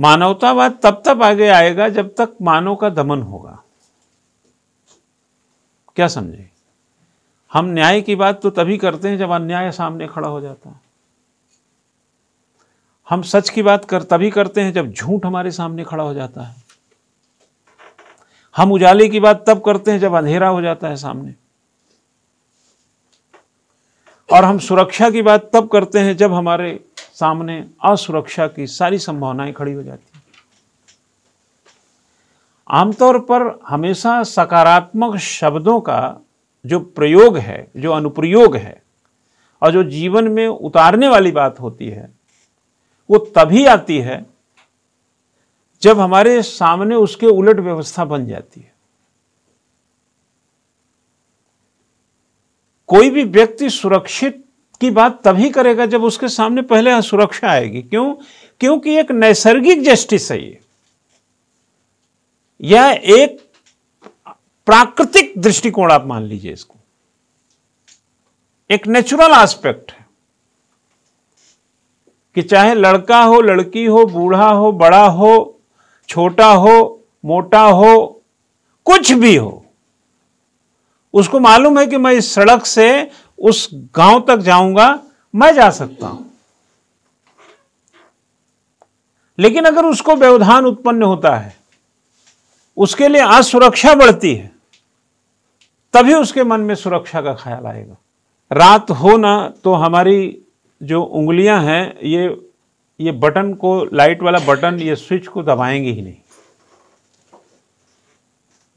मानवतावाद तब तक आगे आएगा जब तक मानव का दमन होगा। क्या समझे? हम न्याय की बात तो तभी करते हैं जब अन्याय सामने खड़ा हो जाता है। हम सच की बात तभी करते हैं जब झूठ हमारे सामने खड़ा हो जाता है। हम उजाले की बात तब करते हैं जब अंधेरा हो जाता है सामने। और हम सुरक्षा की बात तब करते हैं जब हमारे सामने असुरक्षा की सारी संभावनाएं खड़ी हो जाती हैं। आमतौर पर हमेशा सकारात्मक शब्दों का जो प्रयोग है, जो अनुप्रयोग है और जो जीवन में उतारने वाली बात होती है, वो तभी आती है जब हमारे सामने उसके उलट व्यवस्था बन जाती है। कोई भी व्यक्ति सुरक्षित की बात तभी करेगा जब उसके सामने पहले असुरक्षा आएगी। क्यों? क्योंकि एक नैसर्गिक जस्टिस है ये। यह एक प्राकृतिक दृष्टिकोण आप मान लीजिए इसको, एक नेचुरल एस्पेक्ट है कि चाहे लड़का हो, लड़की हो, बूढ़ा हो, बड़ा हो, छोटा हो, मोटा हो, कुछ भी हो, उसको मालूम है कि मैं इस सड़क से उस गांव तक जाऊंगा, मैं जा सकता हूं। लेकिन अगर उसको व्यवधान उत्पन्न होता है, उसके लिए असुरक्षा बढ़ती है, तभी उसके मन में सुरक्षा का ख्याल आएगा। रात हो ना तो हमारी जो उंगलियां हैं ये बटन को, लाइट वाला बटन, ये स्विच को दबाएंगे ही नहीं।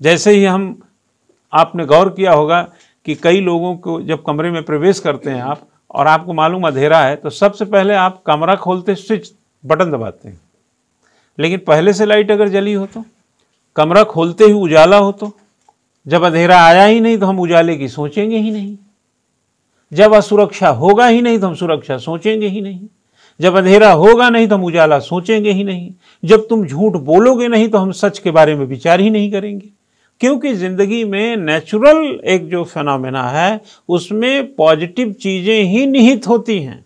जैसे ही आपने गौर किया होगा कि कई लोगों को जब कमरे में प्रवेश करते हैं आप, और आपको मालूम अंधेरा है, तो सबसे पहले आप कमरा खोलते स्विच बटन दबाते हैं। लेकिन पहले से लाइट अगर जली हो तो, कमरा खोलते ही उजाला हो तो, जब अंधेरा आया ही नहीं तो हम उजाले की सोचेंगे ही नहीं। जब असुरक्षा होगा ही नहीं तो हम सुरक्षा सोचेंगे ही नहीं। जब अंधेरा होगा नहीं तो हम उजाला सोचेंगे ही नहीं। जब तुम झूठ बोलोगे नहीं तो हम सच के बारे में विचार ही नहीं करेंगे। क्योंकि जिंदगी में नेचुरल एक जो फिनोमेना है उसमें पॉजिटिव चीजें ही निहित होती हैं।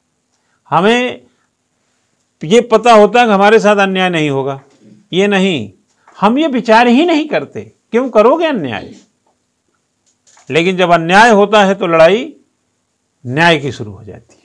हमें ये पता होता है कि हमारे साथ अन्याय नहीं होगा, ये नहीं, हम ये विचार ही नहीं करते। क्यों करोगे अन्याय? लेकिन जब अन्याय होता है तो लड़ाई न्याय की शुरू हो जाती है।